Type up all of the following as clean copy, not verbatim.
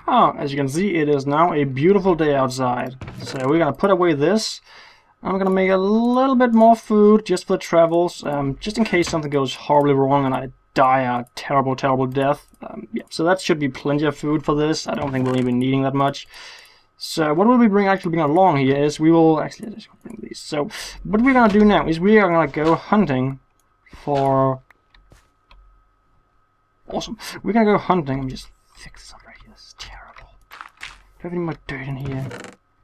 Oh, as you can see, it is now a beautiful day outside. So we're gonna put away this. I'm gonna make a little bit more food just for the travels, just in case something goes horribly wrong and I die a terrible, terrible death. Yeah, so that should be plenty of food for this. I don't think we'll even be needing that much. So what we'll be actually bring along here is we will actually just bring these. So what we're gonna do now is we are gonna go hunting for. Awesome. We're gonna go hunting. Let me just fix this up right here. This is terrible. Do I have any more dirt in here?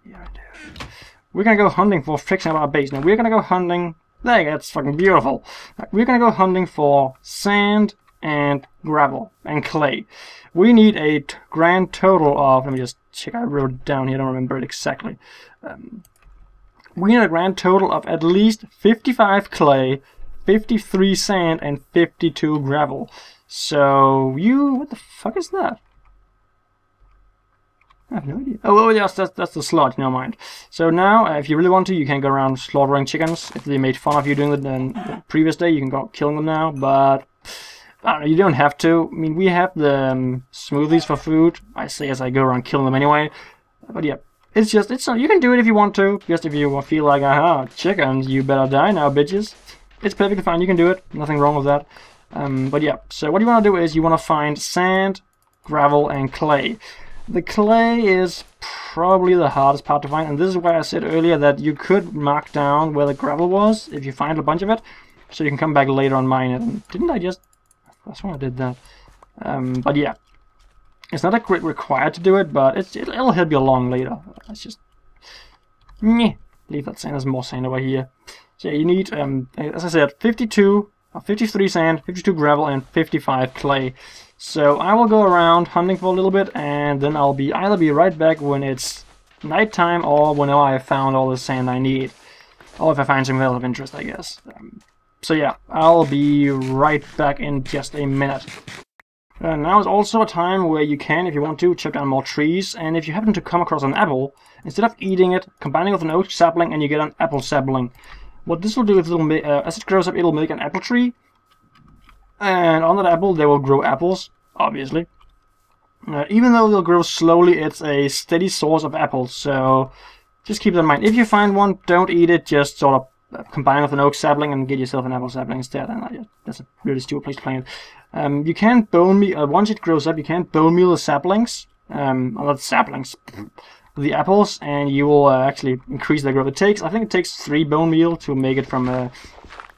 Yeah, I do. We're gonna go hunting for fixing up our base. Now we're gonna go hunting. There you go, that's fucking beautiful. We're gonna go hunting for sand and gravel and clay. We need a grand total of, let me just check, I wrote it down here, I don't remember it exactly. We need a grand total of at least 55 clay, 53 sand, and 52 gravel. So, what the fuck is that? I have no idea. Oh, yes, that's the sludge, never mind. So now, if you really want to, you can go around slaughtering chickens. If they made fun of you doing it the previous day, you can go killing them now, but I don't know, you don't have to. I mean, we have the smoothies for food. I say as I go around killing them anyway. But yeah, it's you can do it if you want to. Just if you feel like, aha, chickens, you better die now, bitches. It's perfectly fine, you can do it. Nothing wrong with that. But yeah, so what you want to do is you want to find sand, gravel, and clay. The clay is probably the hardest part to find, and this is why I said earlier that you could mark down where the gravel was if you find a bunch of it, so you can come back later and mine it. And didn't I just... That's why I did that. But yeah, it's not required to do it, but it'll help you along later. Let's just... leave that sand. There's more sand over here. So yeah, you need, as I said, 53 sand, 52 gravel, and 55 clay. So I will go around hunting for a little bit, and then I'll either be right back when it's nighttime or whenever I have found all the sand I need. Or if I find something else of interest, I guess. So yeah, I'll be right back in just a minute. Now is also a time where you can, if you want to, chop down more trees, and if you happen to come across an apple, instead of eating it, combining it with an oak sapling and you get an apple sapling. What this will do is as it grows up, it'll make an apple tree. And on that apple, they will grow apples, obviously. Even though they'll grow slowly, it's a steady source of apples, so just keep that in mind. If you find one, don't eat it, just sort of combine with an oak sapling and get yourself an apple sapling instead. And that's a really stupid place to plant it. You can bone meal, once it grows up, you can bone meal the saplings, not saplings, the apples, and you will actually increase their growth. I think it takes 3 bone meal to make it from a,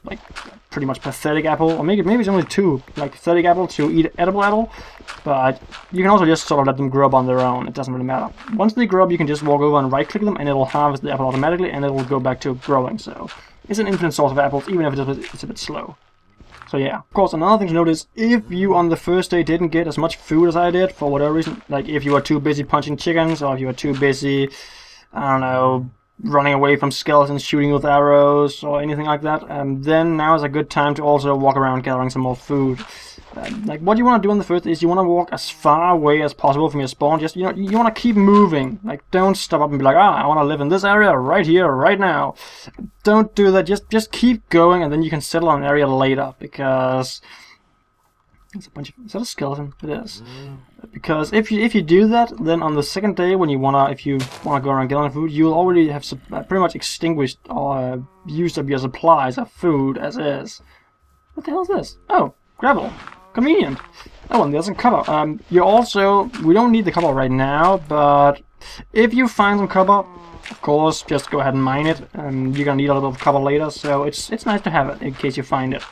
like, pretty much pathetic apple, or maybe it's only 2, like pathetic apple to eat edible apple, but you can also just sort of let them grow up on their own. It doesn't really matter. Once they grow up, you can just walk over and right click them and it'll harvest the apple automatically and it will go back to growing. So it's an infinite source of apples, even if it's a bit slow. So yeah, of course, another thing to note is if you on the first day didn't get as much food as I did for whatever reason, like if you were too busy punching chickens, or if you were too busy, I don't know, running away from skeletons, shooting with arrows, or anything like that, then now is a good time to also walk around gathering some more food. Like what you want to do on the first is you want to walk as far away as possible from your spawn. Just, you want to keep moving. Like, don't stop up and be like, I want to live in this area right here, right now. Don't do that. Just keep going, and then you can settle on an area later, because it's a bunch of... Is that a skeleton? It is. Because if you do that, then on the second day, when if you wanna go around gathering food, you'll already have pretty much extinguished or used up your supplies of food as is. What the hell is this? Oh, gravel. Convenient. Oh, and there's some copper. We don't need the copper right now, but if you find some copper, of course, just go ahead and mine it. You're gonna need a little bit of copper later, so it's nice to have it in case you find it.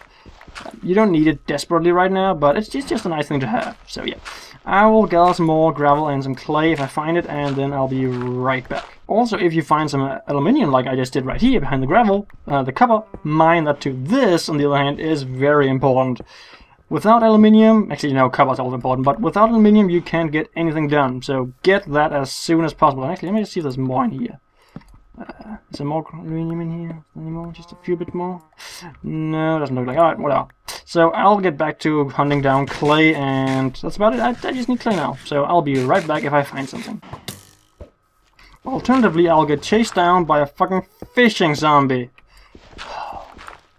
You don't need it desperately right now, but it's just a nice thing to have. So yeah, I will gather some more gravel and some clay if I find it, and then I'll be right back. Also, if you find some aluminium like I just did right here behind the gravel, the copper, mine that too. This, on the other hand, is very important. Without aluminium, actually no, copper is also important, but without aluminium you can't get anything done. So get that as soon as possible. Actually, let me just see if there's more in here. Is there more aluminium in here? Any more? Just a few bit more? No, doesn't look like. Alright, whatever. So I'll get back to hunting down clay, and that's about it. I just need clay now. So I'll be right back if I find something. Alternatively, I'll get chased down by a fucking fishing zombie.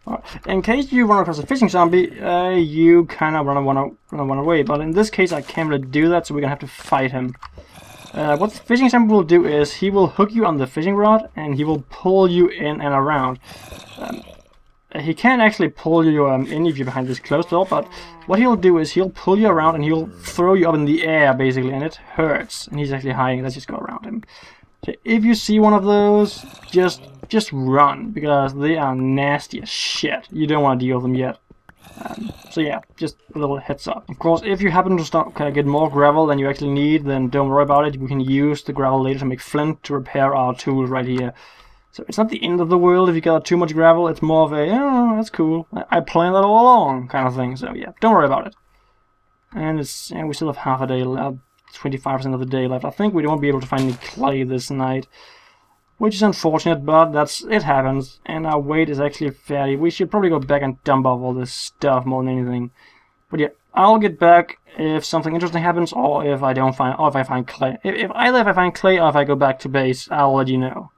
Right. In case you run across a fishing zombie, you kind of run away. But in this case, I can't really do that, so we're gonna have to fight him. What the fishing zombie will do is he will hook you on the fishing rod, and he will pull you in and around. He can't actually pull you in if you're behind this closed door, but what he'll do is he'll pull you around and he'll throw you up in the air, basically, and it hurts. And he's actually hiding. Let's just go around him. So if you see one of those, just run, because they are nasty as shit. You don't want to deal with them yet. So yeah, just a little heads up. Of course, if you happen to get more gravel than you actually need, then don't worry about it. We can use the gravel later to make flint to repair our tools right here. So it's not the end of the world if you got too much gravel. It's more of a, oh, that's cool, I planned that all along kind of thing. So yeah, don't worry about it. And we still have half a day left, 25% of the day left. I think we won't be able to find any clay this night, which is unfortunate, but it happens. And our weight is actually fairly. We should probably go back and dump off all this stuff more than anything. But yeah, I'll get back if something interesting happens, or if I don't find, or if I find clay. If either if I find clay or if I go back to base, I'll let you know.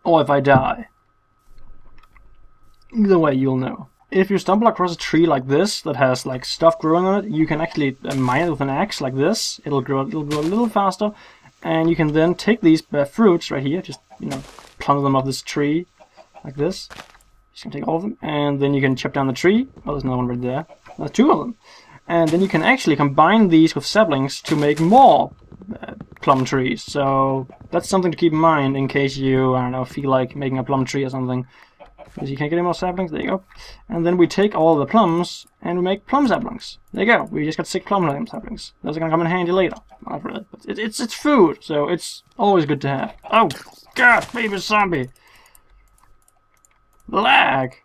Or if I die. Either way, you'll know. If you stumble across a tree like this that has like stuff growing on it, you can actually mine it with an axe like this. It'll grow a little faster, and you can then take these fruits right here, just plunder them off this tree like this. Just gonna take all of them, and then you can chop down the tree. Oh, there's another one right there. There's two of them, and then you can actually combine these with saplings to make more plum trees. So that's something to keep in mind in case you, I don't know, feel like making a plum tree or something. Because you can't get any more saplings. There you go. And then we take all the plums and we make plum saplings. There you go. We just got 6 plum saplings. Those are gonna come in handy later. Not really, but it's food, so it's always good to have. Oh God, baby zombie! Lag.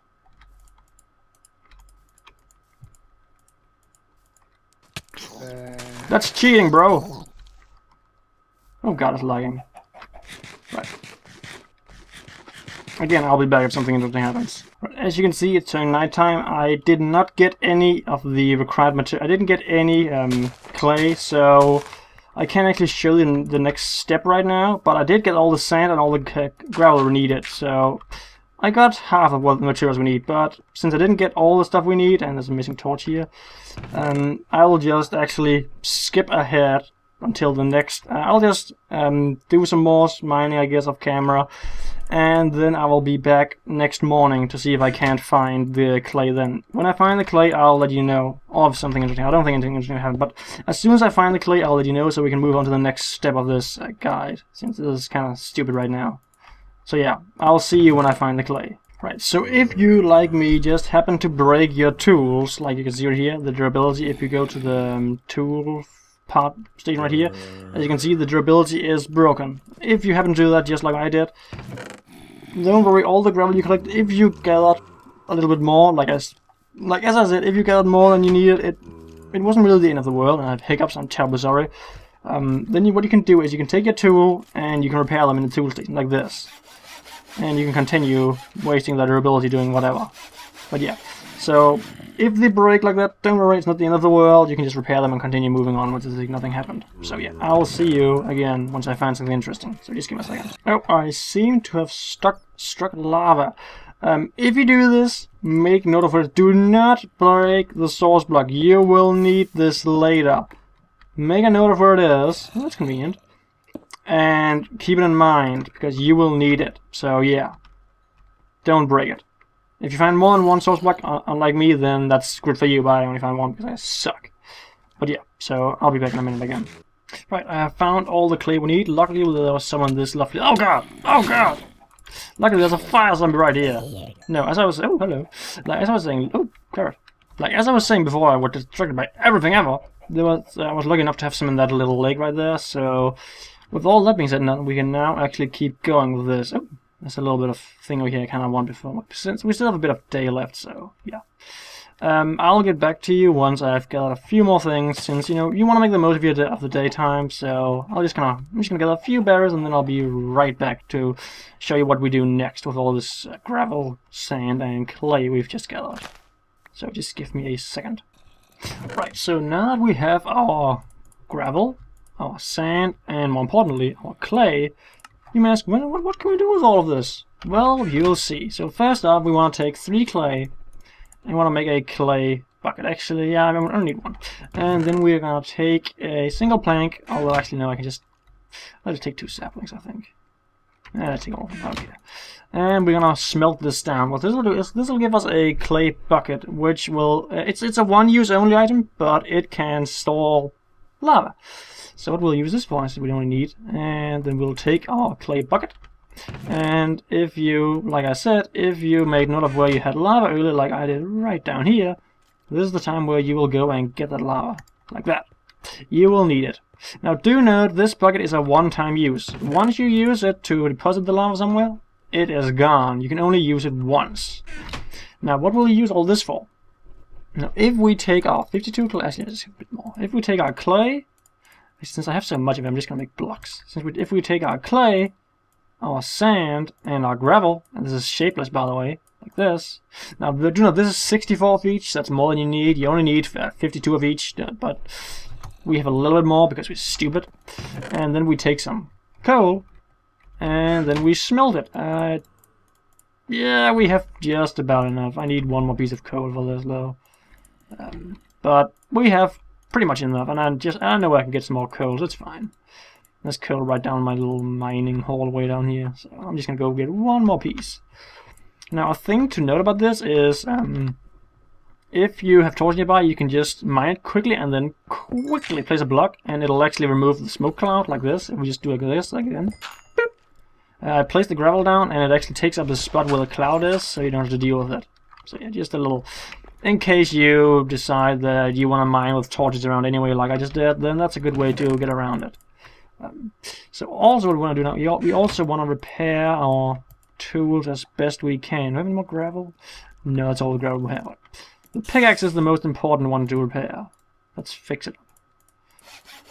That's cheating, bro. Oh God, it's lagging. Right. Again, I'll be back if something interesting happens. Right. As you can see, it's turning nighttime. I did not get any of the required material. I didn't get any clay, so I can't actually show you the next step right now. But I did get all the sand and all the gravel we needed, so I got half of what the materials we need. But since I didn't get all the stuff we need, and there's a missing torch here, I will just actually skip ahead until the next. I'll just do some more mining, I guess, off camera. And then I will be back next morning to see if I can't find the clay then. When I find the clay, I'll let you know of something interesting. I don't think anything interesting will happen, but as soon as I find the clay, I'll let you know so we can move on to the next step of this guide, since this is kind of stupid right now. So yeah, I'll see you when I find the clay. Right, so if you, like me, just happen to break your tools, like you can see right here, the durability, if you go to the tool part station right here, as you can see, the durability is broken. If you happen to do that just like I did, don't worry, all the gravel you collect, if you gathered a little bit more, as I said, if you gathered more than you needed, it wasn't really the end of the world, and I have hiccups, I'm terribly sorry. Then what you can do is you can take your tool and you can repair them in the tool station, like this. And you can continue wasting that durability doing whatever. But yeah, so if they break like that, don't worry, it's not the end of the world, you can just repair them and continue moving on as if nothing happened. So yeah, I'll see you again once I find something interesting. So just give me a second. Oh, I seem to have struck lava. If you do this, make note of it. Do not break the source block. You will need this later. Make a note of where it is. Oh, that's convenient. And keep it in mind, because you will need it. So yeah, don't break it. If you find more than one source block, unlike me, then that's good for you, but I only found one because I suck. But yeah, so I'll be back in a minute again. Right, I have found all the clay we need. Luckily, there was someone this lovely. Oh God! Oh God! Luckily, there's a fire zombie right here. No, as I was. Oh, hello. Like as I was saying. Oh, carrot. Like as I was saying before, I was distracted by everything ever. I was lucky enough to have some in that little lake right there. So, with all that being said, we can now actually keep going with this. Oh, there's a little bit of thing over here I kind of want before, since we still have a bit of day left. So yeah. I'll get back to you once I've gathered a few more things, since you want to make the most of the daytime. So I'm just gonna gather a few berries, and then I'll be right back to show you what we do next with all this gravel, sand, and clay we've just gathered. So just give me a second. Right. So now that we have our gravel, our sand, and more importantly our clay, You may ask, well, what can we do with all of this? Well, you'll see. So first off, we want to take 3 clay, and we want to make a clay bucket. Actually, yeah, I don't need one. And then we're gonna take a single plank. Although, actually, no, I can just let's take 2 saplings, I think. Let's take all of them. Okay. And we're gonna smelt this down. What this will do is this will give us a clay bucket, which will it's a one-use only item, but it can store lava. So what we'll use this for is we only need, and then we'll take our clay bucket. And if you, like I said, if you made note of where you had lava earlier, like I did right down here, this is the time where you will go and get that lava, like that. You will need it. Now do note, this bucket is a one-time use. Once you use it to deposit the lava somewhere, it is gone. You can only use it once. Now what will we use all this for? Now if we take our 52 clay, actually let's a bit more. If we take our clay, since I have so much of it, I'm just gonna make blocks. If we take our clay, our sand, and our gravel, and this is shapeless by the way, like this. Now do note, this is 64 of each, so that's more than you need. You only need 52 of each, but we have a little bit more because we're stupid. And then we take some coal, and then we smelt it. Yeah, we have just about enough. I need one more piece of coal for this though. But we have pretty much enough, and I know I can get some more coal, so it's fine. There's coal right down my little mining hallway down here, so I'm just gonna go get one more piece. Now a thing to note about this is if you have torch nearby, you can just mine it quickly and then quickly place a block, and it'll actually remove the smoke cloud like this. If we just do like this again, I place the gravel down, and it actually takes up the spot where the cloud is, so you don't have to deal with it. So yeah, just a little, in case you decide that you want to mine with torches around anyway, like I just did, then that's a good way to get around it. So also what we want to do now, we also want to repair our tools as best we can. Do we have any more gravel? No, that's all the gravel we have. The pickaxe is the most important one to repair. Let's fix it.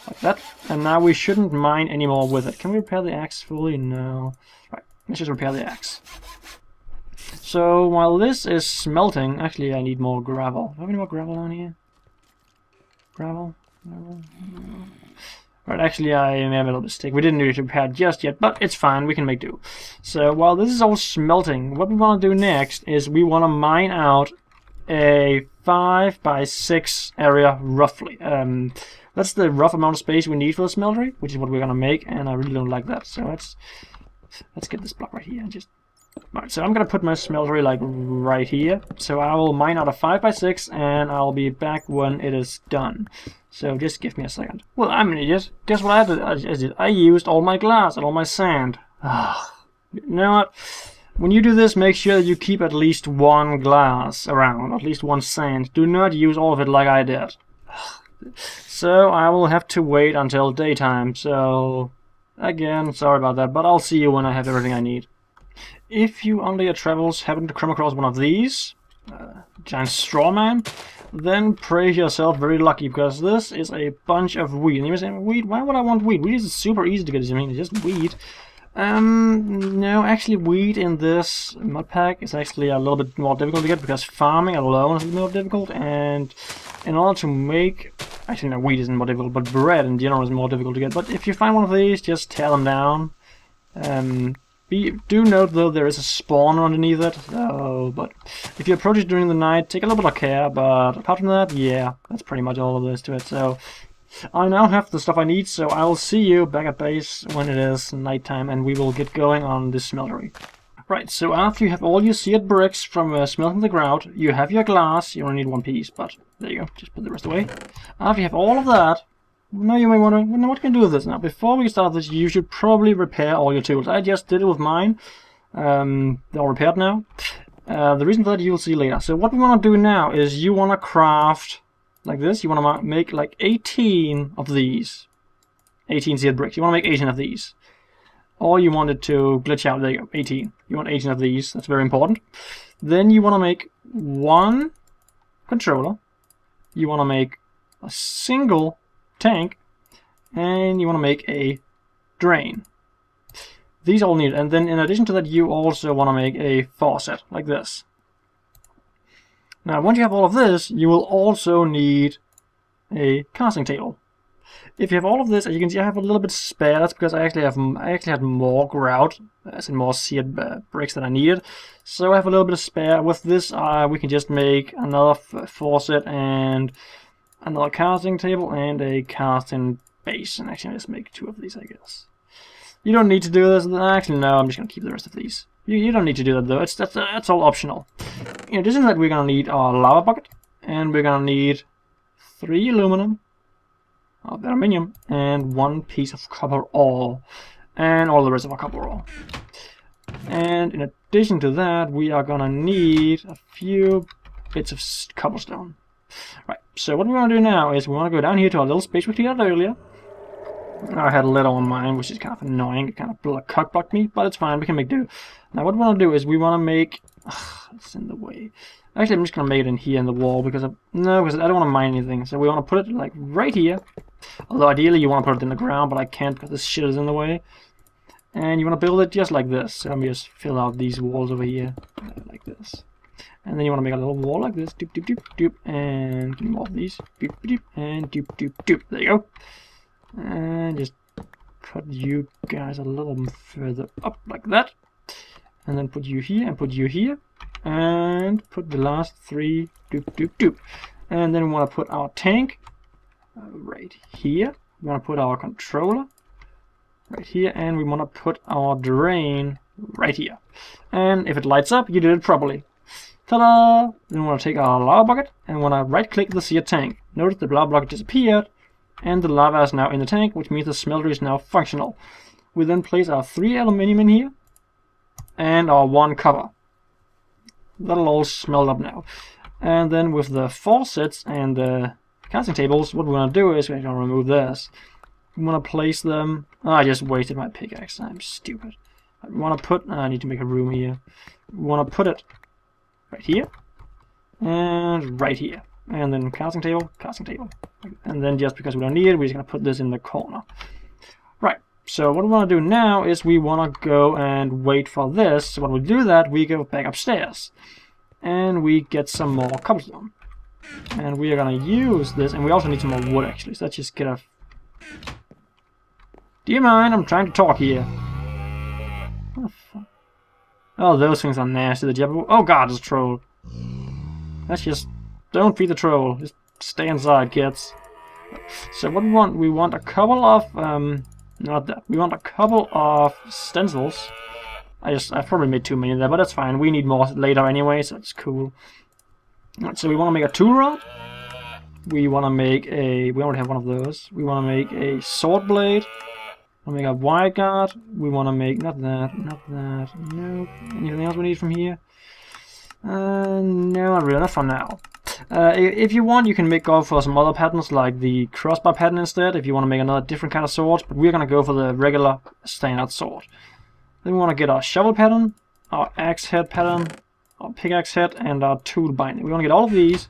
Like that. And now we shouldn't mine anymore with it. Can we repair the axe fully? No. Right, let's just repair the axe. So while this is smelting, actually I need more gravel. Do I have any more gravel down here? Gravel? Gravel? Right, actually I made a little mistake. We didn't need to repair just yet, but it's fine, we can make do. So while this is all smelting, what we want to do next is we want to mine out a 5 by 6 area roughly. That's the rough amount of space we need for the smeltery, which is what we're gonna make, and I really don't like that. So let's get this block right here and just. Right, so I'm gonna put my smeltery like right here. So I will mine out a 5 by 6, and I'll be back when it is done. So just give me a second. Well, I'm an idiot. Guess what I did? I used all my glass and all my sand. You know what? When you do this, make sure that you keep at least one glass around, at least one sand. Do not use all of it like I did. So I will have to wait until daytime. So again, sorry about that, but I'll see you when I have everything I need. If you on your travels happen to come across one of these, giant straw man, then praise yourself very lucky, because this is a bunch of weed. And you may say, weed? Why would I want weed? Weed is super easy to get. I mean, it's just weed. No, actually weed in this mod pack is actually a little bit more difficult to get, because farming alone is a little more difficult, and in order to make, actually no, wheat isn't more difficult, but bread in general is more difficult to get. But if you find one of these, just tear them down. Do note though, there is a spawner underneath it, so, but if you approach it during the night, take a little bit of care, but apart from that, yeah, that's pretty much all there is to it. So I now have the stuff I need, so I will see you back at base when it is nighttime, and we will get going on this smeltery. Right, so after you have all your seared bricks from smelting the ground, you have your glass. You only need one piece, but there you go, just put the rest away. After you have all of that, now you may wonder, well, what can I do with this? Now, before we start this, you should probably repair all your tools. I just did it with mine. They're all repaired now. The reason for that you'll see later. So what we want to do now is you want to craft like this. You want to make like 18 of these. 18 seared bricks. You want to make 18 of these. Or you want it to glitch out. There you go, 18. You want 18 of these. That's very important. Then you want to make one controller. You want to make a single tank, and you want to make a drain. These all need, and then in addition to that you also want to make a faucet like this. Now once you have all of this, you will also need a casting table. if you have all of this, as you can see, I have a little bit spare. That's because I actually had more grout, as in more seared bricks than I needed. So I have a little bit of spare. With this, we can just make another faucet and another casting table and a casting basin. Actually, let's make 2 of these, I guess. You don't need to do this. Actually, no, I'm just gonna keep the rest of these. You don't need to do that though. That's all optional. In addition to that, we're gonna need our lava bucket, and we're gonna need 3 aluminum, of aluminium, and 1 piece of copper ore, and all the rest of our copper ore. And in addition to that, we are gonna need a few bits of cobblestone. Right. So what we want to do now is we want to go down here to our little space we cleared earlier. I had a little on mine, which is kind of annoying. It kind of cock-blocked me, but it's fine. We can make do. Now what we want to do is we want to make... it's in the way. Actually, I'm just going to make it in here in the wall because I don't want to mine anything. So we want to put it like right here. Although ideally you want to put it in the ground, but I can't because this shit is in the way. And you want to build it just like this. So let me just fill out these walls over here like this. And then you want to make a little wall like this. Doop, doop, doop, doop. And more of these. Doop, doop, and doop, doop, doop. There you go. And just put you guys a little further up like that. And then put you here and put you here. And put the last 3. Doop, doop, doop. And then we want to put our tank right here. We want to put our controller right here. And we want to put our drain right here. And if it lights up, you did it properly. Ta-da! Then we want to take our lava bucket and we want to right-click the seared tank. Notice the lava bucket disappeared, and the lava is now in the tank, which means the smelter is now functional. We then place our 3 aluminium in here, and our 1 copper. That'll all smelt up now. And then with the faucets and the casting tables, what we're going to do is we're going to remove this. We want to place them... Oh, I just wasted my pickaxe. I'm stupid. We want to put... I need to make a room here. We want to put it right here, and right here, and then casting table, and then just because we don't need it, we're just going to put this in the corner. Right, so what we want to do now is we want to go and wait for this. So when we do that, we go back upstairs, and we get some more cobblestone. And we are going to use this, and we also need some more wood actually, so let's just get a... Do you mind? I'm trying to talk here. What the fuck? Oh, those things are nasty. Oh god, there's a troll. Let's just... Don't feed the troll. Just stay inside, kids. So what we want a couple of... not that. We want a couple of stencils. I've probably made too many there, but that's fine. We need more later anyway, so it's cool. Right, so we want to make a tool rod. We want to make a... We already have one of those. We want to make a sword blade. We'll make a wide guard. We want to make not that. Nope. Anything else we need from here? No, not really. Not for now. If you want, you can go for some other patterns like the crossbar pattern instead. If you want to make another different kind of sword, but we're gonna go for the regular standard sword. Then we want to get our shovel pattern, our axe head pattern, our pickaxe head, and our tool binding. We want to get all of these,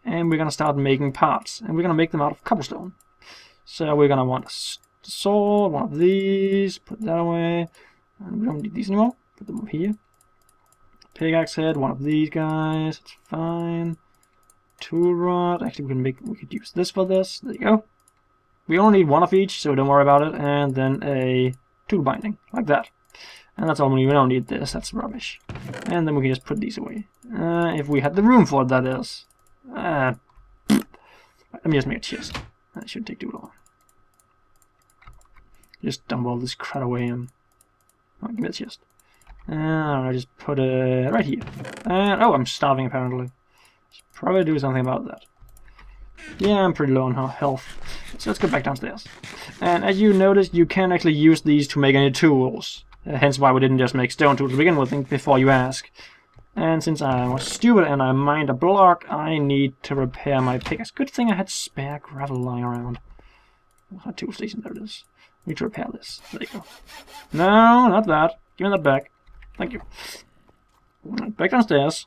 and we're gonna start making parts, and we're gonna make them out of cobblestone. So we're gonna want a sword, one of these, put that away, and we don't need these anymore, put them up here. Pickaxe head, one of these guys, it's fine. Tool rod, actually we could use this for this, there you go. We only need one of each, so don't worry about it, and then a tool binding, like that. And that's all we need. We don't need this, that's rubbish. And then we can just put these away. If we had the room for it, that is. Let me just make a chest. That shouldn't take too long. Just dump all this crud away and... Oh, give me the chest. I just put it right here. And, oh, I'm starving apparently. Should probably do something about that. Yeah, I'm pretty low on health. So let's go back downstairs. And as you noticed, you can actually use these to make any tools. Hence why we didn't just make stone tools to begin with, before you ask. And since I was stupid and I mined a block, I need to repair my pickaxe. Good thing I had spare gravel lying around. A tool station, there it is. Need to repair this. There you go. No, not that. Give me that back. Thank you. Back downstairs.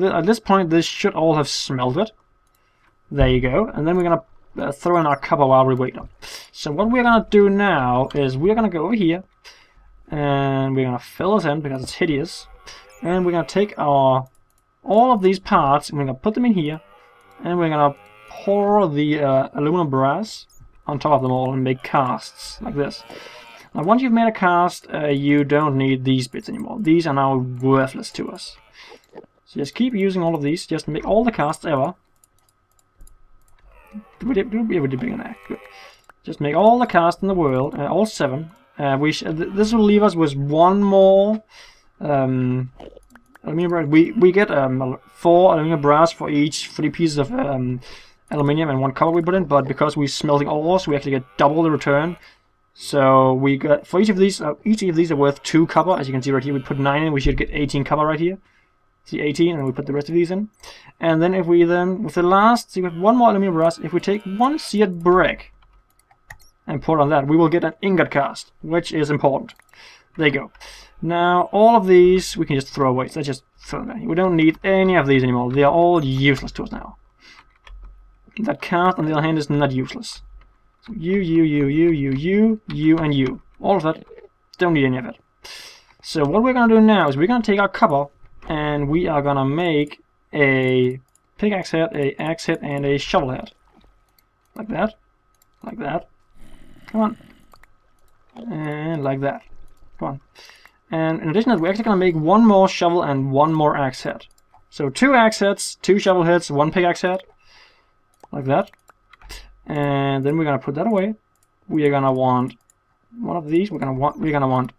At this point, this should all have smelted. There you go. And then we're gonna throw in our copper while we wait up. So what we're gonna do now is we're gonna go over here, and we're gonna fill this in because it's hideous. And we're gonna take all of these parts and we're gonna put them in here, and we're gonna pour the aluminum brass on top of them all and make casts like this. Now once you've made a cast, you don't need these bits anymore. These are now worthless to us. So just keep using all of these, just make all the casts ever. We did big enough. Good. Just make all the casts in the world, all 7. This will leave us with 1 more aluminium brass. We get 4 aluminium brass for each 3 pieces of aluminium and 1 copper we put in, but because we're smelting ores, we actually get double the return. So we got, for each of these are worth 2 copper. As you can see right here, we put 9 in, we should get 18 copper right here. See 18, and we put the rest of these in. And then if we with the last, so we have 1 more aluminium brass. If we take 1 seared brick and put on that, we will get an ingot cast, which is important. There you go. Now all of these we can just throw away. So let's just throw them away. We don't need any of these anymore. They are all useless to us now. That cast, on the other hand, is not useless. So you, and you. All of that, don't need any of it. So what we're going to do now is we're going to take our copper and we are going to make a pickaxe head, a axe head, and a shovel head. Like that. Like that. Come on. And like that. Come on. And in addition to that, we're actually going to make 1 more shovel and 1 more axe head. So 2 axe heads, 2 shovel heads, 1 pickaxe head. Like that. And then we're going to put that away. We are going to want 1 of these. We're going to want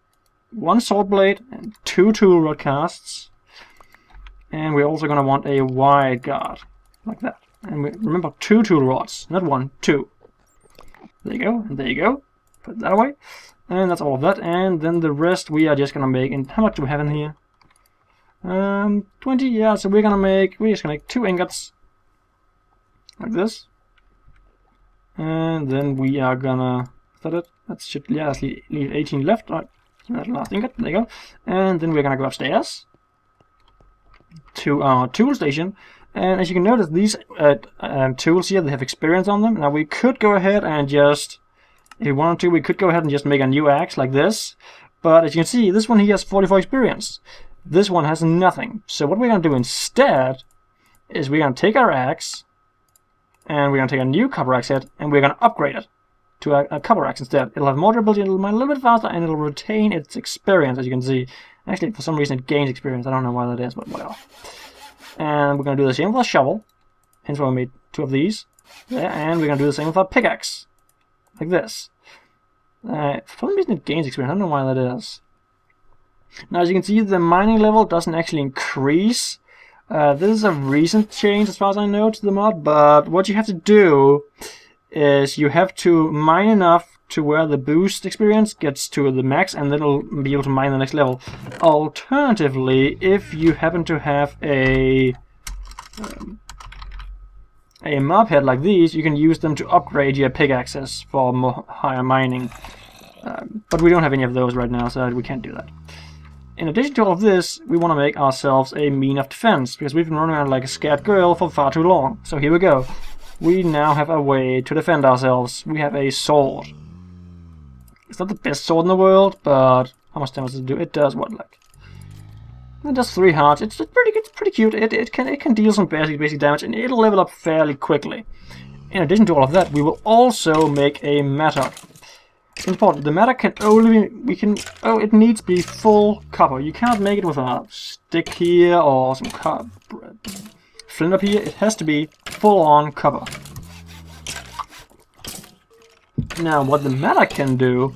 1 sword blade and 2 tool rod casts. And we're also going to want a wide guard. Like that. And remember, 2 tool rods, not 1, 2. There you go, and there you go. Put that away. And that's all of that. And then the rest we are just going to make. And how much do we have in here? 20, yeah, so we're just going to make 2 ingots. Like this. And then we are gonna, is that it? That should, yeah, let's leave 18 left. Right, that last ingot, there you go. And then we're gonna go upstairs to our tool station. And as you can notice, these tools here, they have experience on them. Now we could go ahead and just, if we wanted to, we could go ahead and just make a new axe like this. But as you can see, this one here has 44 experience. This one has nothing. So what we're gonna do instead is we're gonna take our axe, and we're going to take a new copper axe head, and we're going to upgrade it to a copper axe instead. It'll have more durability, it'll mine a little bit faster, and it'll retain its experience, as you can see. Actually, for some reason it gains experience. I don't know why that is, but whatever. And we're going to do the same with our shovel. Hence why we made 2 of these. There, and we're going to do the same with our pickaxe. Like this. For some reason it gains experience. I don't know why that is. Now, as you can see, the mining level doesn't actually increase. This is a recent change as far as I know to the mod, but what you have to do is you have to mine enough to where the boost experience gets to the max, and then it'll be able to mine the next level. Alternatively, if you happen to have a mob head like these, you can use them to upgrade your pickaxes for more higher mining. But we don't have any of those right now, so we can't do that. In addition to all of this, we want to make ourselves a mean of defense, because we've been running around like a scared girl for far too long. So here we go. We now have a way to defend ourselves. We have a sword. It's not the best sword in the world, but how much damage does it do? It does what, like? It does 3 hearts. It's pretty cute. It can deal some basic damage, and it'll level up fairly quickly. In addition to all of that, we will also make a mattock. Important. The mattock can only it needs to be full copper. You can't make it with a stick here or some flint up here. It has to be full on copper. Now, what the mattock can do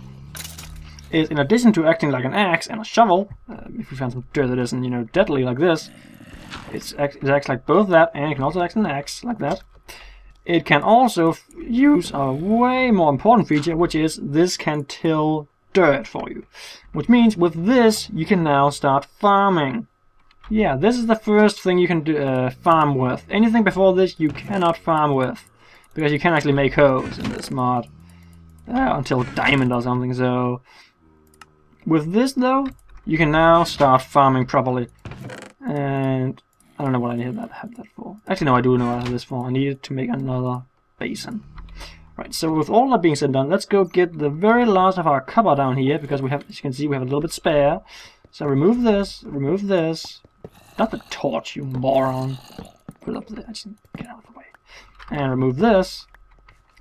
is, in addition to acting like an axe and a shovel, if we find some dirt that isn't, you know, deadly like this, it acts like both that, and it can also act as an axe like that. It can also use a way more important feature, which is this can till dirt for you. Which means with this, you can now start farming. Yeah, this is the first thing you can do, farm with. Anything before this, you cannot farm with. Because you can actually make hoes in this mod. Until diamond or something, so... With this, though, you can now start farming properly. And... I don't know what I have that for. Actually, no, I do know what I have this for. I needed to make another basin. Right, so with all that being said and done, let's go get the very last of our copper down here, because we have, as you can see, we have a little bit spare. So remove this, not the torch, you moron. Put it up there, just get out of the way. And remove this.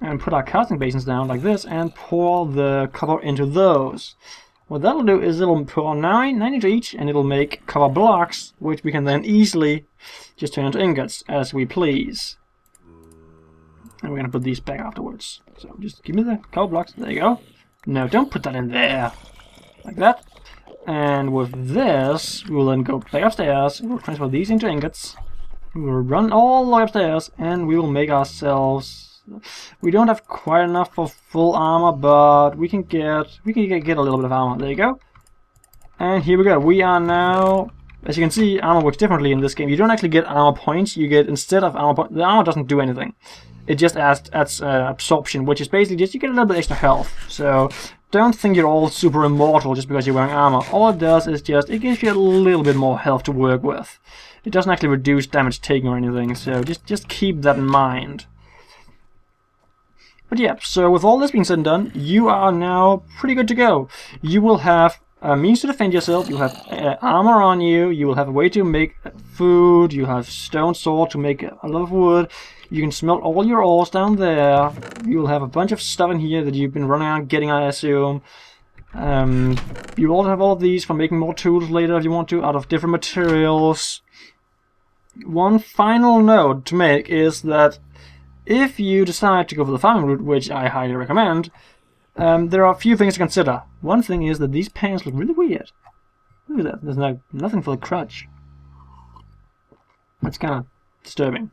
and put our casting basins down like this and pour the copper into those. What that'll do is it'll pour 9 into each, and it'll make copper blocks, which we can then easily just turn into ingots as we please. And we're gonna put these back afterwards. So just give me the copper blocks. There you go. No, don't put that in there. Like that. And with this, we will then go back upstairs. We'll transfer these into ingots. We will run all the way upstairs, and we will make ourselves. We don't have quite enough for full armor, but we can get a little bit of armor. There you go. And here we go. We are now, as you can see, armor works differently in this game. You don't actually get armor points. You get, instead of armor points, the armor doesn't do anything. It just adds absorption, which is basically just you get a little bit extra health. So don't think you're all super immortal just because you're wearing armor. All it does is just it gives you a little bit more health to work with. It doesn't actually reduce damage taken or anything. So just keep that in mind. But yeah, so with all this being said and done, you are now pretty good to go. You will have means to defend yourself, you'll have armor on you, you will have a way to make food, you have stone sword to make a lot of wood, you can smelt all your ores down there, you'll have a bunch of stuff in here that you've been running around getting, I assume. You also have all of these for making more tools later if you want to, out of different materials. One final note to make is that if you decide to go for the farming route, which I highly recommend, there are a few things to consider. One thing is that these pants look really weird. Look at that, there's nothing for the crutch. That's kind of disturbing.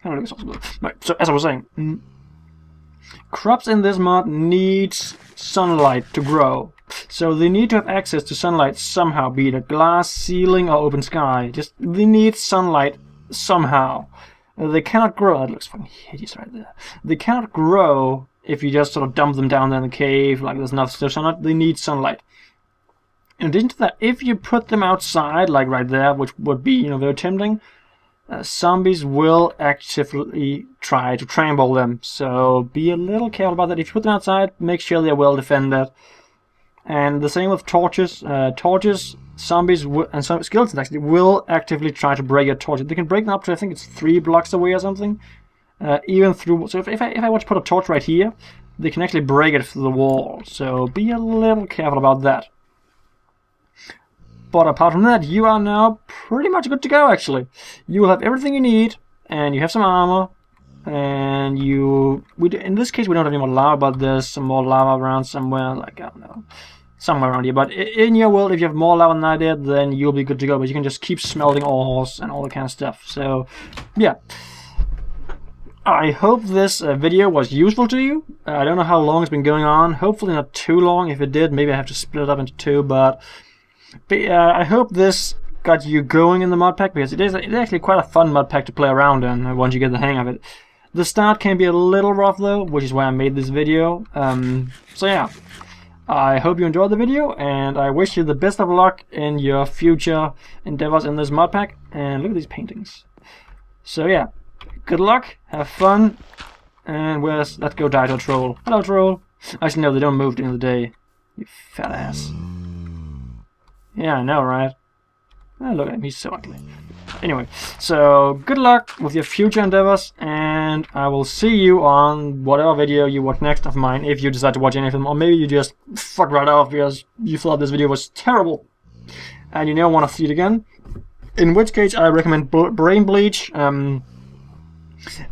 Kind of looks awesome. Right, so as I was saying, crops in this mod need sunlight to grow. So they need to have access to sunlight somehow, be it a glass ceiling or open sky. They need sunlight somehow. They cannot grow. That looks fucking hideous right there. They cannot grow if you just sort of dump them down there in the cave, like there's nothing to sunlight. They need sunlight. In addition to that, if you put them outside, like right there, which would be, very tempting, zombies will actively try to trample them. So be a little careful about that. If you put them outside, make sure they're well defended. And the same with torches. Zombies and some skeletons actually will actively try to break your torches. They can break them up to, I think it's 3 blocks away or something. Even through. So if I want to put a torch right here, they can actually break it through the wall. So be a little careful about that. But apart from that, you are now pretty much good to go. Actually, you will have everything you need, and you have some armor. And in this case we don't have any more lava, but there's some more lava around somewhere, like I don't know, somewhere around here. But in your world, if you have more lava than I did, then you'll be good to go. But you can just keep smelting ores and all that kind of stuff. So yeah, I hope this video was useful to you. I don't know how long it's been going on. Hopefully not too long. If it did, maybe I have to split it up into 2. But I hope this got you going in the mod pack, because it's actually quite a fun mod pack to play around in once you get the hang of it. The start can be a little rough though, which is why I made this video. So yeah, I hope you enjoyed the video, and I wish you the best of luck in your future endeavors in this mod pack. And look at these paintings. So yeah, good luck, have fun, and let's go die to a troll. Hello, troll. Actually, no, they don't move during the day. You fat ass. Yeah, I know, right? Oh, look at him, he's so ugly. Anyway, so good luck with your future endeavors, and I will see you on whatever video you watch next of mine, if you decide to watch any of them, or maybe you just fuck right off because you thought this video was terrible and you never want to see it again. In which case, I recommend Brain Bleach. I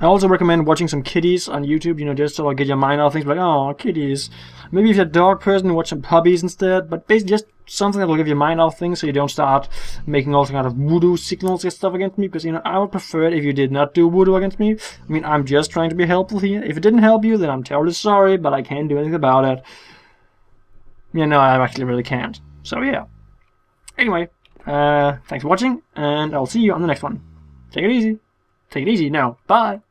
also recommend watching some kitties on YouTube, just to get your mind off things like, oh, kitties. Maybe if you're a dog person, watch some puppies instead, but basically just something that will give your mind off things so you don't start making all kind of voodoo signals and stuff against me, because, I would prefer it if you did not do voodoo against me. I mean, I'm just trying to be helpful here. If it didn't help you, then I'm terribly sorry, but I can't do anything about it. I actually really can't. So, yeah. Anyway, thanks for watching, and I'll see you on the next one. Take it easy. Take it easy now. Bye.